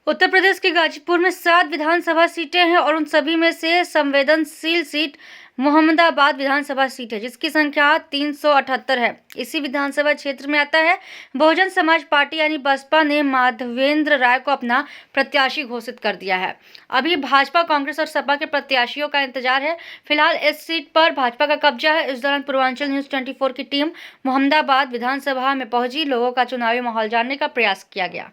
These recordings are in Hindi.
उत्तर प्रदेश के गाजीपुर में 7 विधानसभा सीटें हैं और उन सभी में से संवेदनशील सीट मोहम्मदाबाद विधानसभा सीट है, जिसकी संख्या 378 है। इसी विधानसभा क्षेत्र में आता है। बहुजन समाज पार्टी यानी बसपा ने माधवेंद्र राय को अपना प्रत्याशी घोषित कर दिया है। अभी भाजपा, कांग्रेस और सपा के प्रत्याशियों का इंतजार है। फिलहाल इस सीट पर भाजपा का कब्जा है। इस दौरान पूर्वांचल न्यूज 24 की टीम मोहम्मदाबाद विधानसभा में पहुंची लोगों का चुनावी माहौल जानने का प्रयास किया गया।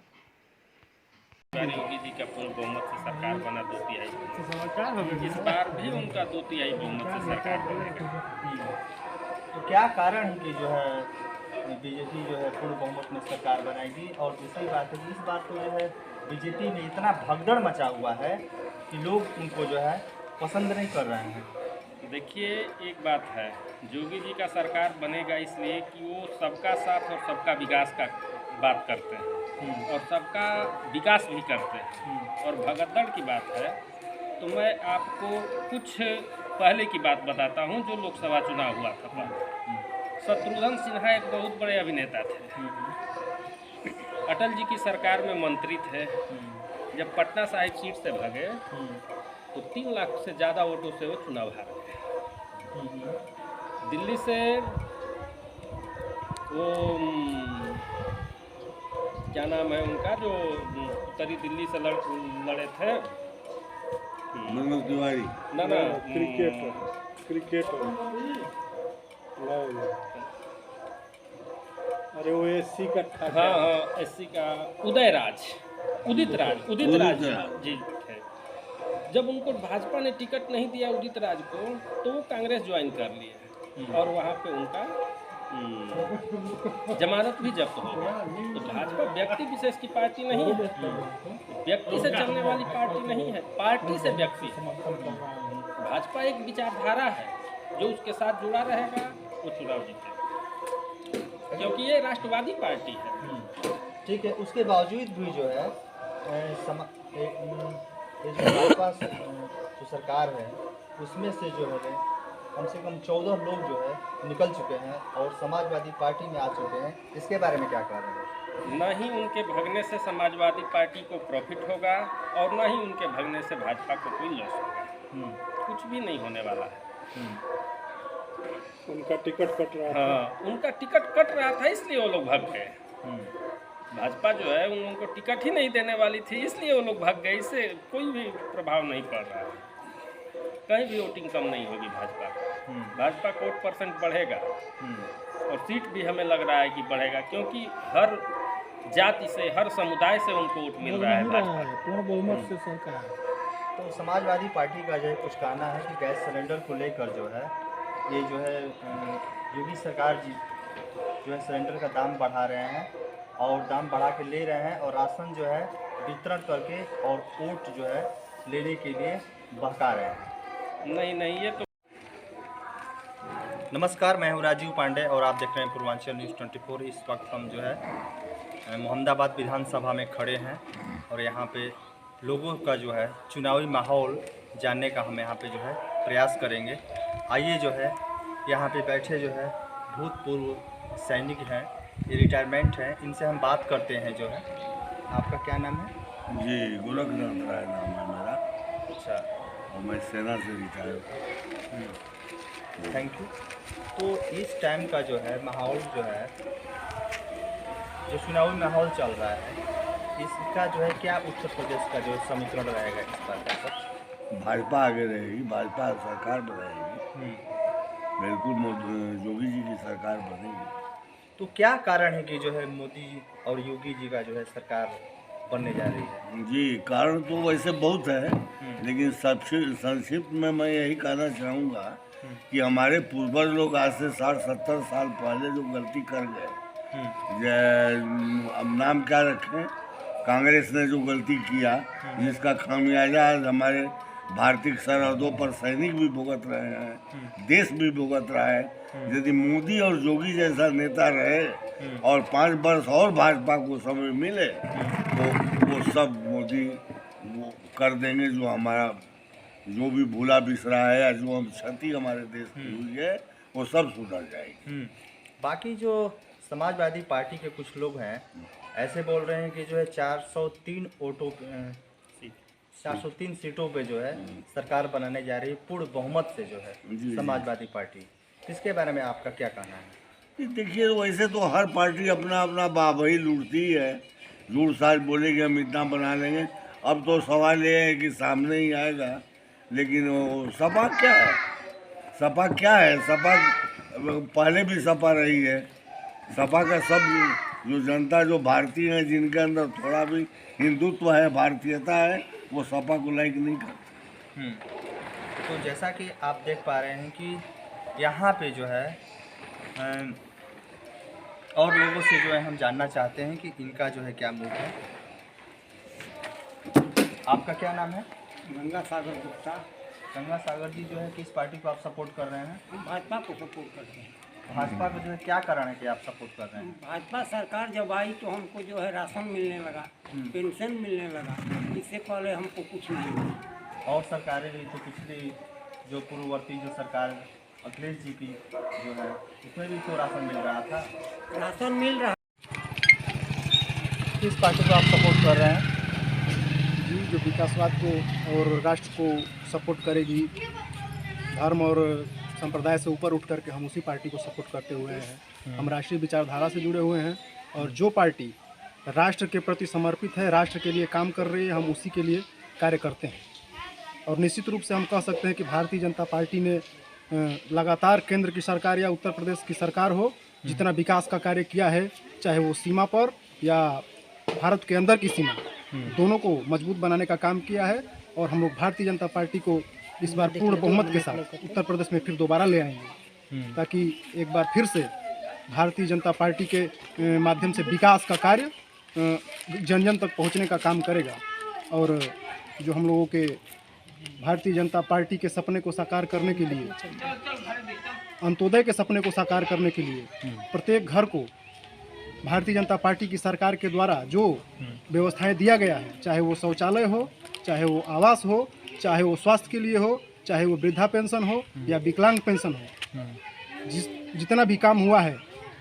योगी जी का पूर्ण बहुमत से सरकार बना 2/3। इस बार भी उनका 2/3 बहुमत से सरकार बनेगा। तो क्या कारण है कि जो है बीजेपी जो है पूर्ण बहुमत में सरकार बनाएगी? और दूसरी बात है कि इस बार तो जो है बीजेपी में इतना भगदड़ मचा हुआ है कि लोग उनको जो है पसंद नहीं कर रहे हैं। देखिए, एक बात है, योगी जी का सरकार बनेगा इसलिए कि वो सबका साथ और सबका विकास का बात करते हैं और सबका विकास भी करते हैं। और भगदड़ की बात है तो मैं आपको कुछ पहले की बात बताता हूं, जो लोकसभा चुनाव हुआ था पहले। शत्रुघ्न सिन्हा एक बहुत बड़े अभिनेता थे, अटल जी की सरकार में मंत्री थे। जब पटना साहिब सीट से भागे तो 3 लाख से ज़्यादा वोटों से वो चुनाव हार गए। दिल्ली से वो क्या नाम है उनका, जो उत्तरी दिल्ली से लड़े थे, मनोज तिवारी। ना क्रिकेटर अरे वो एससी का था। हाँ, एससी का उदित राज जी थे। जब उनको भाजपा ने टिकट नहीं दिया उदित राज को, तो वो कांग्रेस ज्वाइन कर लिए और वहाँ पे उनका जमानत भी जब्त हो गया। तो भाजपा व्यक्ति विशेष की पार्टी नहीं है, व्यक्ति से चलने वाली पार्टी नहीं है, पार्टी से व्यक्ति है। भाजपा एक विचारधारा है, जो उसके साथ जुड़ा रहेगा वो चुनाव जीतेगा, क्योंकि ये राष्ट्रवादी पार्टी है। ठीक है, उसके बावजूद भी जो है ये जो भाजपा जो सरकार है उसमें से जो है कम से कम 14 लोग जो है निकल चुके हैं और समाजवादी पार्टी में आ चुके हैं। इसके बारे में क्या कह रहे हैं? न ही उनके भगने से समाजवादी पार्टी को प्रॉफिट होगा और न ही उनके भगने से भाजपा को कोई लॉस होगा। कुछ भी नहीं होने वाला है। उनका टिकट कट रहा था। हाँ, उनका टिकट कट रहा था, इसलिए वो लोग भाग गए। भाजपा जो है उन लोगों को टिकट ही नहीं देने वाली थी, इसलिए वो लोग भाग गए। इससे कोई भी प्रभाव नहीं पड़ रहा है, कहीं भी वोटिंग कम नहीं होगी भाजपा को। भाजपा को वोट परसेंट बढ़ेगा और सीट भी हमें लग रहा है कि बढ़ेगा, क्योंकि हर जाति से, हर समुदाय से उनको वोट मिल रहा है भाजपा। पूर्ण बहुमत से सरकार। तो समाजवादी पार्टी का जो है कुछ कहना है कि गैस सिलेंडर को लेकर जो है ये जो है योगी सरकार जी जो है सिलेंडर का दाम बढ़ा रहे हैं और दाम बढ़ा के ले रहे हैं और राशन जो है वितरण करके और वोट जो है लेने के लिए बहका रहे हैं। नहीं, ये तो। नमस्कार, मैं हूं राजीव पांडे और आप देख रहे हैं पूर्वांचल न्यूज़ 24। इस वक्त हम जो है मोहम्मदाबाद विधानसभा में खड़े हैं और यहाँ पे लोगों का जो है चुनावी माहौल जानने का हम यहाँ पे जो है प्रयास करेंगे। आइए जो है यहाँ पे बैठे जो है भूतपूर्व सैनिक हैं, ये रिटायरमेंट हैं, इनसे हम बात करते हैं। जो है आपका क्या नाम है? जी, गोरखनाथ राय नाम है मेरा। अच्छा, और मैं सेना से रिटायर हूँ। Thank you. तो इस टाइम का जो है माहौल जो है, जो चुनावी माहौल चल रहा है, इसका जो है क्या उत्तर प्रदेश का जो समीकरण रहेगा इस बार का? सब भाजपा आगे रहेगी, भाजपा सरकार बनाएगी, बिल्कुल योगी जी की सरकार बनेगी। तो क्या कारण है कि जो है मोदी और योगी जी का जो है सरकार बनने जा रही है? जी, कारण तो वैसे बहुत है, लेकिन संक्षिप्त में मैं यही कहना चाहूँगा कि हमारे पूर्वज लोग आज से 60-70 साल पहले जो गलती कर गए, अब नाम क्या रखें, कांग्रेस ने जो गलती किया, जिसका खामियाजा आज हमारे भारतीय सरहदों पर सैनिक भी भुगत रहे हैं, देश भी भुगत रहा है। यदि मोदी और योगी जैसा नेता रहे और 5 वर्ष और भाजपा को समय मिले तो वो सब मोदी वो कर देंगे, जो हमारा जो भी भूला बिसरा है या जो हम क्षति हमारे देश की हुई है वो सब सुधर जाएगी। बाकी जो समाजवादी पार्टी के कुछ लोग हैं ऐसे बोल रहे हैं कि जो है 403 सीटों पे जो है सरकार बनाने जा रही है पूर्ण बहुमत से जो है जी। समाजवादी पार्टी। इसके बारे में आपका क्या कहना है? देखिए, वैसे तो हर पार्टी अपना अपना बाबही लूटती है, लूट साज बोलेगी हम इतना बना लेंगे। अब तो सवाल ये है कि सामने ही आएगा, लेकिन वो सपा क्या है? सपा क्या है? सपा पहले भी सपा रही है। सपा का सब जो जनता जो भारतीय है, जिनके अंदर थोड़ा भी हिंदुत्व है, भारतीयता है, वो सपा को लाइक नहीं करते। तो जैसा कि आप देख पा रहे हैं कि यहाँ पे जो है और लोगों से जो है हम जानना चाहते हैं कि इनका जो है क्या मूड है। आपका क्या नाम है? गंगा सागर गुप्ता। गंगा सागर जी, जो है किस पार्टी को आप सपोर्ट कर रहे हैं? हम भाजपा को सपोर्ट करते हैं। भाजपा को जो है क्या कारण है कि आप सपोर्ट कर रहे हैं? भाजपा सरकार जब आई तो हमको जो है राशन मिलने लगा, पेंशन मिलने लगा। इससे पहले हमको कुछ नहीं मिला। और सरकारें भी तो पिछली जो पूर्ववर्ती जो सरकार अखिलेश जी की जो है उसमें भी तो राशन मिल रहा था। राशन मिल रहा किस पार्टी को आप सपोर्ट कर रहे हैं? जी, जो विकासवाद को और राष्ट्र को सपोर्ट करेगी, धर्म और संप्रदाय से ऊपर उठ करके हम उसी पार्टी को सपोर्ट करते हुए हैं। हम राष्ट्रीय विचारधारा से जुड़े हुए हैं और जो पार्टी राष्ट्र के प्रति समर्पित है, राष्ट्र के लिए काम कर रही है, हम उसी के लिए कार्य करते हैं। और निश्चित रूप से हम कह सकते हैं कि भारतीय जनता पार्टी ने लगातार केंद्र की सरकार या उत्तर प्रदेश की सरकार हो, जितना विकास का कार्य किया है, चाहे वो सीमा पर या भारत के अंदर की सीमा, दोनों को मजबूत बनाने का काम किया है। और हम लोग भारतीय जनता पार्टी को इस बार पूर्ण बहुमत के साथ उत्तर प्रदेश में फिर दोबारा ले आएंगे, ताकि एक बार फिर से भारतीय जनता पार्टी के माध्यम से विकास का कार्य जन जन तक पहुंचने का काम करेगा। और जो हम लोगों के भारतीय जनता पार्टी के सपने को साकार करने के लिए, अंत्योदय के सपने को साकार करने के लिए प्रत्येक घर को भारतीय जनता पार्टी की सरकार के द्वारा जो व्यवस्थाएं दिया गया है, चाहे वो शौचालय हो, चाहे वो आवास हो, चाहे वो स्वास्थ्य के लिए हो, चाहे वो वृद्धा पेंशन हो या विकलांग पेंशन हो, जितना भी काम हुआ है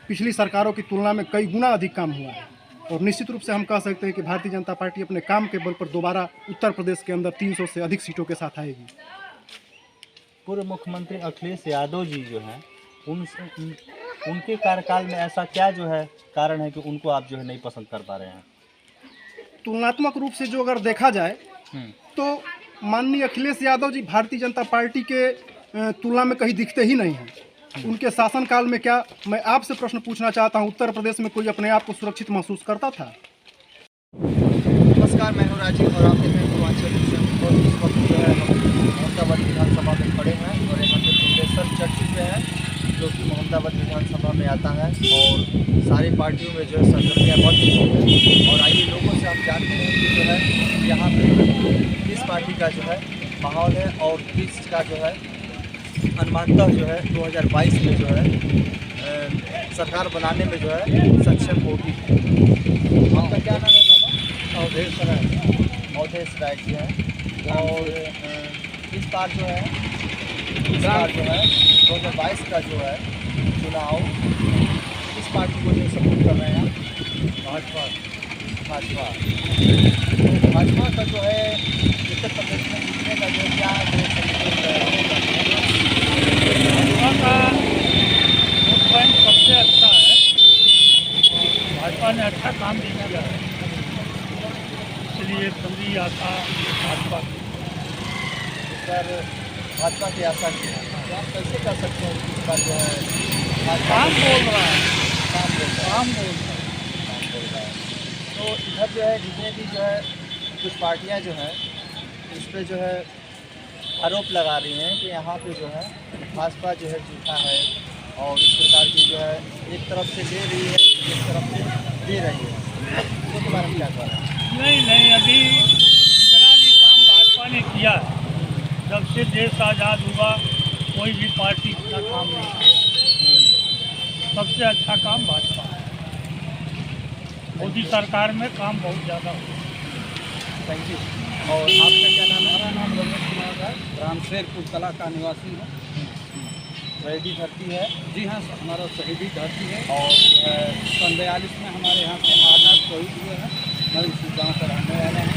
पिछली सरकारों की तुलना में कई गुना अधिक काम हुआ है। और निश्चित रूप से हम कह सकते हैं कि भारतीय जनता पार्टी अपने काम के बल पर दोबारा उत्तर प्रदेश के अंदर 300 से अधिक सीटों के साथ आएगी। पूर्व मुख्यमंत्री अखिलेश यादव जी जो हैं उनके कार्यकाल में ऐसा क्या जो है कारण है कि उनको आप जो है नहीं पसंद कर पा रहे हैं? तुलनात्मक रूप से जो अगर देखा जाए तो माननीय अखिलेश यादव जी भारतीय जनता पार्टी के तुलना में कहीं दिखते ही नहीं हैं। उनके शासनकाल में क्या, मैं आपसे प्रश्न पूछना चाहता हूं, उत्तर प्रदेश में कोई अपने आप को सुरक्षित महसूस करता था? नमस्कार, मैं हूं राजीव और आप देख रहे हैं पूर्वांचल न्यूज़। और इस वक्त जो है हम मोहम्मदाबाद विधानसभा में खड़े हैं और यहाँ पे प्रोफेसर चर्च पे है जो कि मोहम्मदाबाद विधानसभा में आता है और सारी पार्टियों में जो है सरगर्मियाँ बढ़ चुकी हैं। और आइए लोगों से हम जानते हैं कि जो है यहाँ पे किस पार्टी का जो है माहौल है और किस का जो है अनुमानतः जो है 2022 में जो है सरकार बनाने में जो है सक्षम होगी। आपका क्या नाम है बाबा? अवधेश राय। अवधेश राय जी हैं। और इस बार जो है 2022 का जो है चुनाव किस पार्टी को जो सपोर्ट कर रहे हैं आप? भाजपा। भाजपा का जो है उत्तर प्रदेश में जीतने का जो क्या भाजपा का वोट बैंक सबसे अच्छा है। भाजपा ने अच्छा काम भी किया है, इसलिए पूरी आशा भाजपा की। सर भाजपा की आशा की तो आप कैसे कर सकते हैं कि इस बार जो है काम बोल रहा है, काम बोल रहा है। काम बोल रहा है। तो इधर जो है जितने भी जो है कुछ पार्टियां जो हैं इस पर जो है आरोप लगा रही हैं कि यहाँ पे जो है भाजपा जो है झूठा है और इस प्रकार की जो है एक तरफ से ले रही है, एक तरफ से दे रही है। उसके बारे में क्या कह रहे हैं? नहीं, अभी जितना भी काम भाजपा ने किया है, जब से देश आज़ाद हुआ कोई भी पार्टी इतना काम नहीं किया। सबसे अच्छा काम भाजपा है। मोदी सरकार में काम बहुत ज़्यादा हुआ। Thank you. और आपका क्या नाम है? हमारा नाम रमेश कुमार है, रामशेरपुर कला का निवासी है। शहीदी धरती है जी हाँ, हमारा शहीदी धरती है। और जो है 1942 में हमारे यहाँ से 8 शहीद हुए हैं। मैं इसी गाँव का रहने वाला हूँ।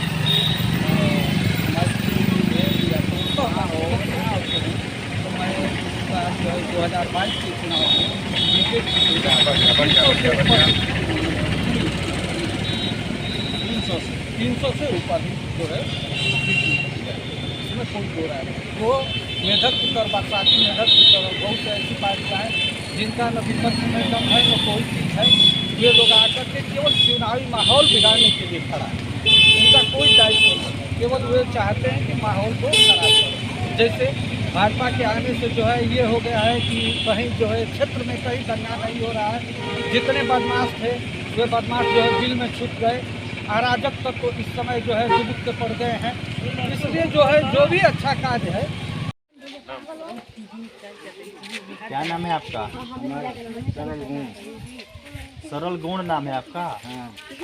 हमारी टीम है या तो कहाँ हो कहाँ होते हैं, तो मैं इस बार जो है 2022 के चुनाव में बीजेपी से 300 से ऊपर ही जो है इसमें कोई दो राय नहीं। वो मेधक उत्तर बरसाती मेधक उत्तर बहुत से ऐसी पार्टियाँ हैं जिनका न विपक्ष में दम है न कोई चीज़ है। ये लोग आकर के केवल चुनावी माहौल बिगाड़ने के लिए खड़ा है। उनका कोई दायित्व नहीं है, केवल वे चाहते हैं कि माहौल को खराब करें। जैसे भाजपा के आने से जो है ये हो गया है कि कहीं जो है क्षेत्र में कहीं दंगा नहीं हो रहा है। जितने बदमाश थे वे बदमाश जो है बिल में छुप गए। अराजक तक को इस समय जो है विलुप्त पड़ गए हैं। इसलिए जो है जो भी अच्छा कार्य है। क्या नाम है आपका? सरल गुण नाम है आपका।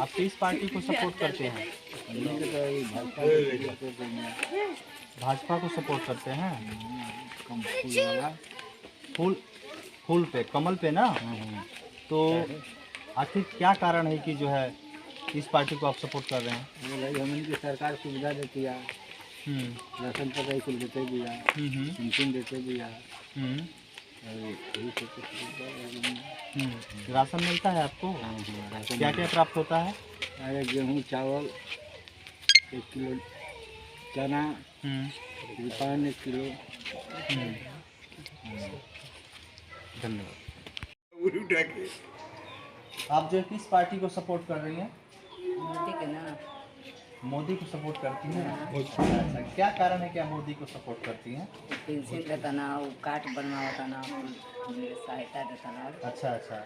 आप किस पार्टी को सपोर्ट करते हैं? भाजपा को सपोर्ट करते हैं। फूल पे, कमल पे ना। तो आखिर क्या कारण है कि जो है इस पार्टी को आप सपोर्ट कर रहे हैं? हमें की सरकार सुविधा देती है, राशन पर कुल देते भी है, पेंशन देते भी है। राशन मिलता है आपको? क्या क्या प्राप्त होता है? अरे गेहूँ, चावल 1 किलो, चना, रिफाइन 1 किलो। धन्यवाद। आप जो किस पार्टी को सपोर्ट कर रही हैं? मोदी के ना मोदी को सपोर्ट करती हैं। अच्छा, क्या कारण है कि आप मोदी को सपोर्ट करती हैं? पेंशन देता ना, वो कार्ड बनवाता ना, सहायता देता ना। अच्छा अच्छा,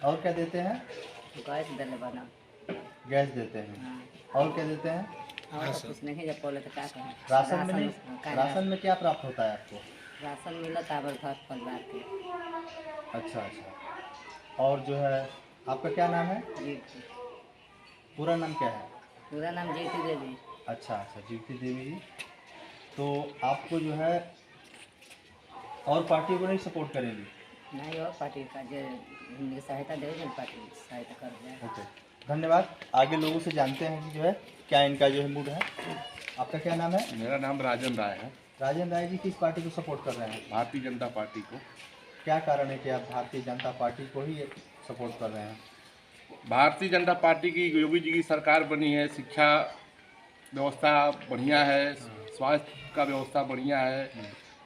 और क्या देते हैं? गैस दिले बना। गैस देते हैं। हाँ, और क्या देते हैं? और तो कुछ नहीं, जब बोले तो क्या करें। राशन में नहीं? का- राशन में क्या प्राप्त होता है आपको? राशन मिला चावल भात परिवार के। अच्छा अच्छा, और जो है आपका क्या नाम है? जी, पूरा नाम क्या है? पूरा नाम जीती देवी। अच्छा अच्छा, जीवती देवी जी। तो आपको जो है और पार्टी को नहीं सपोर्ट करेंगी? नहीं और पार्टी का जो हिंदी सहायता देगी पार्टी सहायता कर दे। ओके, धन्यवाद। आगे लोगों से जानते हैं कि जो है क्या इनका जो है मूड है। आपका क्या नाम है? मेरा नाम राजन राय है। राजन राय जी किस पार्टी को सपोर्ट कर रहे हैं? भारतीय जनता पार्टी को। क्या कारण है कि आप भारतीय जनता पार्टी को ही सपोर्ट कर रहे हैं? भारतीय जनता पार्टी की योगी जी की सरकार बनी है, शिक्षा व्यवस्था बढ़िया है, स्वास्थ्य का व्यवस्था बढ़िया है,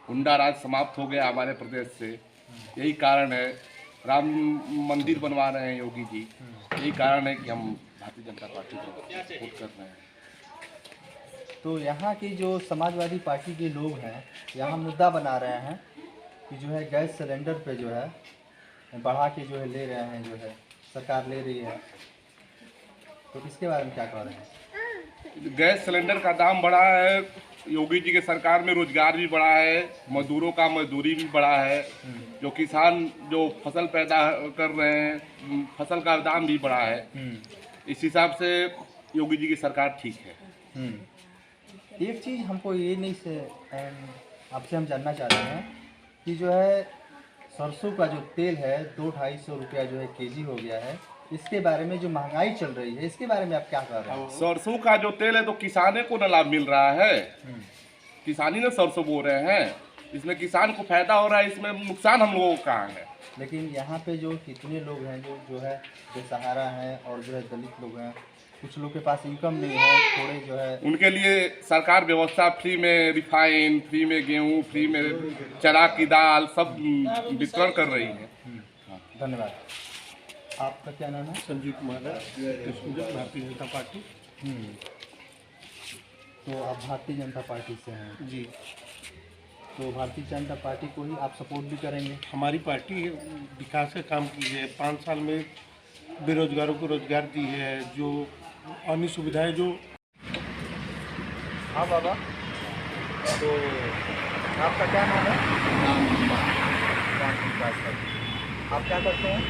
गुंडा राज समाप्त हो गया हमारे प्रदेश से। यही कारण है, राम मंदिर बनवा रहे हैं योगी जी। यही कारण है कि हम भारतीय जनता पार्टी को सपोर्ट कर रहे हैं। तो यहाँ की जो समाजवादी पार्टी के लोग हैं यहाँ मुद्दा बना रहे हैं कि जो है गैस सिलेंडर पे जो है बढ़ा के जो है ले रहे हैं, जो है सरकार ले रही है। तो इसके बारे में क्या कह रहे हैं? गैस सिलेंडर का दाम बढ़ा है, योगी जी के सरकार में रोजगार भी बढ़ा है, मजदूरों का मजदूरी भी बढ़ा है, जो किसान जो फसल पैदा कर रहे हैं फसल का दाम भी बढ़ा है। इस हिसाब से योगी जी की सरकार ठीक है। एक चीज़ हमको ये नहीं से आपसे हम जानना चाहते हैं कि जो है सरसों का जो तेल है 200-250 रुपया जो है केजी हो गया है, इसके बारे में जो महंगाई चल रही है इसके बारे में आप क्या कह रहे हैं? सरसों का जो तेल है तो किसाने को न लाभ मिल रहा है, किसानी ने सरसों बो रहे हैं, इसमें किसान को फायदा हो रहा है, इसमें नुकसान हम लोगों को कहाँ है? लेकिन यहाँ पे जो कितने लोग हैं जो है बेसहारा हैं और जो है दलित लोग हैं, कुछ लोग के पास इनकम नहीं है, थोड़े जो है उनके लिए सरकार व्यवस्था फ्री में रिफाइन, फ्री में गेहूँ, फ्री में चना की दाल सब वितरण कर रही है। धन्यवाद। आपका क्या नाम है? संजीव कुमार है, भारतीय जनता पार्टी। तो आप भारतीय जनता पार्टी से हैं जी, तो भारतीय जनता पार्टी को ही आप सपोर्ट भी करेंगे? हमारी पार्टी विकास का काम की है, 5 साल में बेरोजगारों को रोजगार दी है, जो अन्य सुविधाएं जो। हाँ बाबा, तो आपका क्या नाम है? आप क्या करते हैं?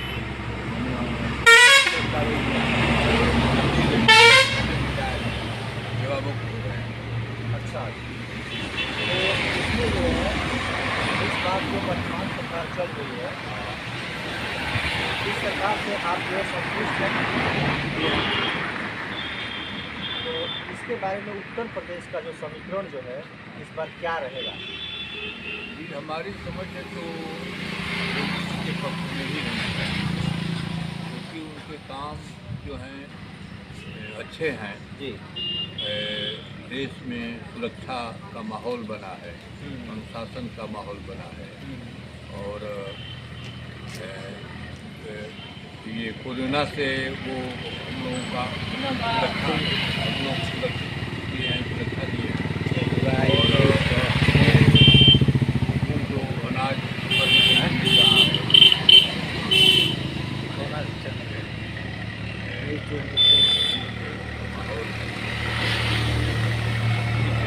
अच्छा, तो इसमें जो है इस बात को वर्तमान सरकार चल रही है, इस सरकार से आप जो है संतुष्ट हैं? तो इसके बारे में उत्तर प्रदेश का जो समीकरण जो है इस बार क्या रहेगा? जी, हमारी समझ में तो के पक्ष में ही रहना चाहिए, क्योंकि उनके काम जो हैं अच्छे हैं जी। देश में सुरक्षा का माहौल बना है, अनुशासन का माहौल बना है, और ये कोरोना से वो हम लोगों का सुरक्षा, हम लोग सुरक्षित दिए हैं, सुरक्षा दिए हैं, और जो अनाज पर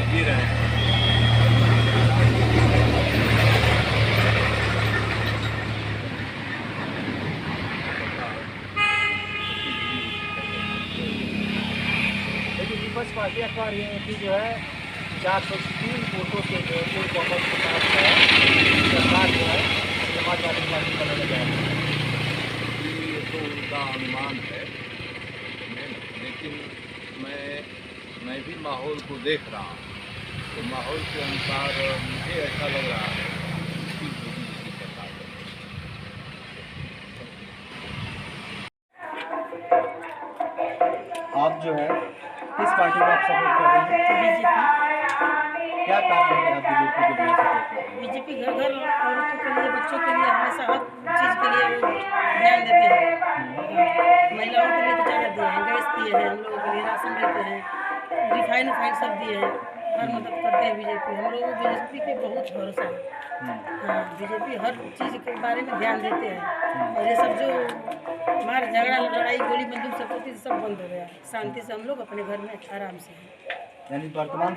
जी रहे हैं। लेकिन विपक्ष पार्टियाँ कह रही हैं कि जो है 403 वोटों से जो है बहुमत के साथ जो है सरकार जो है समाजवादी पार्टी बनाने जा रही है। ये तो उनका अनुमान है, लेकिन मैं भी माहौल को देख रहा हूँ, तो माहौल के अनुसार मुझे ऐसा लग रहा है कि मोदी जी की सरकार बनेगी। आप जो है किस पार्टी को आप सपोर्ट कर रहे हैं? बीजेपी। क्या कारण है आप बीजेपी को सपोर्ट कर रहे हैं? बीजेपी घर घर औरतों के लिए, बच्चों के लिए, हमेशा हर चीज़ के लिए वो ध्यान देते हैं। महिलाओं के लिए तो ज़्यादा दिए हैं, गैस दिए हैं, हम लोगों के लिए राशन देते हैं, रिफाइन सब दिए हैं, हर मदद करते हैं बीजेपी। हम लोगों को बीजेपी पे बहुत भरोसा है। हाँ, बीजेपी हर चीज़ के बारे में ध्यान देते हैं, और ये सब जो हमारा झगड़ा लड़ाई गोली बंदूक सब होती थी, सब बंद हो गया। शांति से हम लोग अपने घर में आराम से हैं। यानी वर्तमान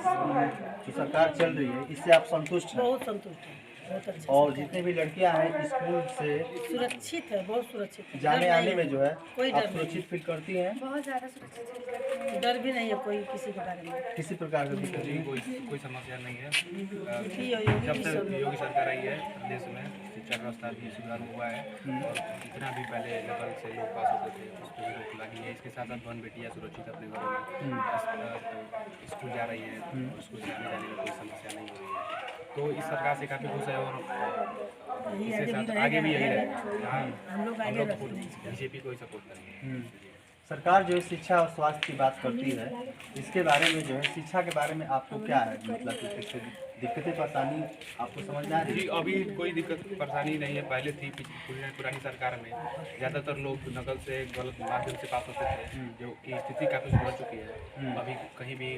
जो सरकार चल रही है इससे आप संतुष्ट हैं? बहुत संतुष्ट है, बहुत अच्छा। और जितने भी लड़कियां हैं स्कूल से सुरक्षित है, बहुत सुरक्षित है। जाने आने में जो है कोई आप डर नहीं। सुरक्षित फील करती हैं? बहुत ज़्यादा सुरक्षित, डर भी नहीं है कोई किसी के बारे में। किसी प्रकार का दिक्कत नहीं? कोई समस्या नहीं है। योगी जब जी से सब लोग। योगी सरकार आई है देश में शिक्षा व्यवस्था भी सुधार हुआ है, और जितना भी पहले लेवल से लोग पास होते थे उस पर भी रोक लगी है। इसके साथ साथ बहन बेटियाँ सुरक्षित अपने घरों में स्कूल जा रही हैं, और स्कूल से आने जाने में कोई समस्या नहीं हो रही है। तो इस सरकार से काफ़ी खुश है, और इसके साथ आगे भी यही रहेगा। हम लोग आगे बीजेपी को ही सपोर्ट करेंगे। सरकार जो है शिक्षा और स्वास्थ्य की बात करती है, इसके बारे में जो है शिक्षा के बारे में आपको क्या है, मतलब कि दिक्कतें परेशानी आपको समझ में आ रही है? जी, अभी कोई दिक्कत परेशानी नहीं है। पहले थी पुरानी सरकार में ज़्यादातर लोग नकल से, गलत माध्यम से पास होते थे, जो कि स्थिति काफ़ी सुधर चुकी है। अभी कहीं भी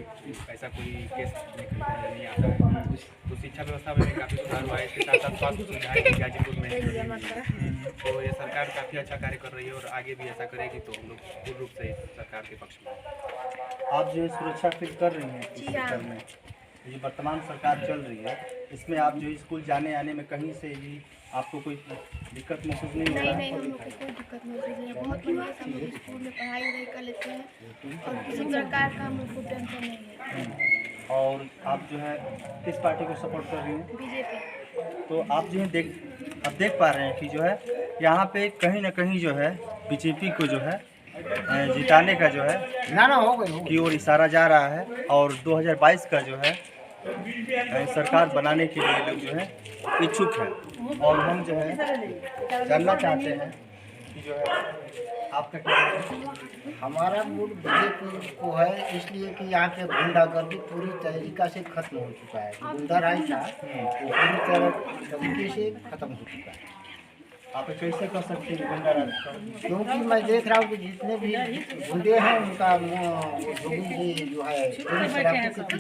ऐसा कोई केस नहीं आता है, तो शिक्षा व्यवस्था में भी काफ़ी सुधार हुआ है। इसके साथ साथ स्वास्थ्य सुविधाएँ गाजीपुर में, तो ये सरकार काफ़ी अच्छा कार्य कर रही है, और आगे भी ऐसा करेगी। तो हम लोग पूर्ण रूप से इस सरकार के पक्ष में। आप जो है सुरक्षा फील कर रही हैं इस सरकार में? ये वर्तमान सरकार चल रही है, इसमें आप जो स्कूल जाने आने में कहीं से भी आपको कोई दिक्कत महसूस नहीं हो रहा है? नहीं, हम लोग को कोई दिक्कत महसूस नहीं है। बहुत बढ़िया से हम लोग स्कूल में पढ़ाई वढ़ाई कर लेते हैं, और किसी प्रकार का हम लोग को टेंशन नहीं है। और आप जो है किस पार्टी को सपोर्ट कर रही हैं? बीजेपी। तो आप जो है देख पा रहे हैं कि जो है यहाँ पे कहीं ना कहीं जो है बीजेपी को जो है जिताने का जो है की ओर इशारा जा रहा है, और 2022 का जो है सरकार बनाने के लिए लोग जो है इच्छुक हैं। और हम जो है जानना चाहते हैं कि जो है आपका क्या है? हमारा मूड बीजेपी को है, इसलिए कि यहाँ के गुंडागर्दी पूरी तरीका से खत्म हो चुका है। गुंडा राज था वो पूरी तरीके से खत्म हो चुका है। आप कैसे कर सकते हैं गुंडा राज? क्योंकि मैं देख रहा हूँ कि जितने भी गुंडे हैं उनका योगी जी जो है पुलिस